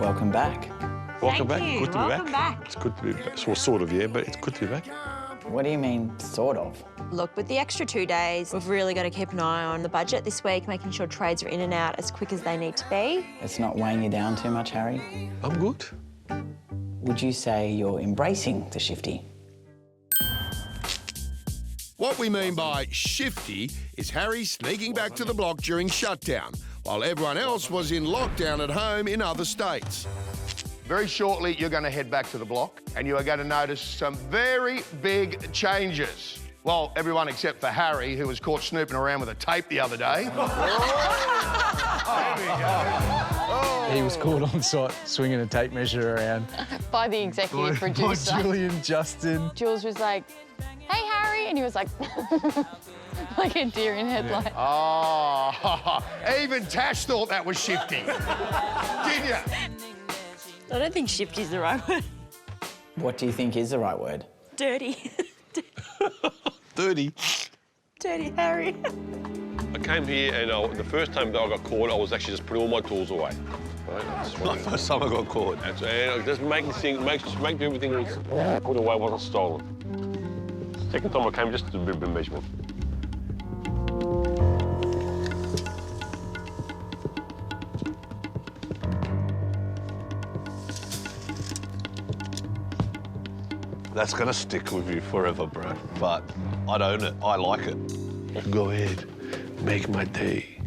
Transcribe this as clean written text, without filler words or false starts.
Welcome back. Welcome back. Thank you. Good to be Welcome back. It's good to be back. Well, sort of, yeah, but it's good to be back. What do you mean, sort of? Look, with the extra 2 days, we've really got to keep an eye on the budget this week, making sure trades are in and out as quick as they need to be. It's not weighing you down too much, Harry? I'm good. Would you say you're embracing the shifty? What we mean by shifty is Harry sneaking back to the block during shutdown, while everyone else was in lockdown at home in other states. Very shortly, you're going to head back to the block and you are going to notice some very big changes. Well, everyone except for Harry, who was caught snooping around with a tape the other day. He was caught on site swinging a tape measure around. By the executive producer. By Julian, Justin. Jules was like, hey, Harry, and he was like, like a deer in headlights. Oh, even Tash thought that was shifty. Did you? I don't think shifty's the right word. What do you think is the right word? Dirty. 30. Dirty Harry. I came here and the first time that I got caught, I was actually just putting all my tools away. Right? That's My first time I got caught. And just making things, make everything was put away, wasn't stolen. Second time I came, just to do a bit of measurement. That's gonna stick with you forever, bro. But I'd own it. I like it. Go ahead, make my day.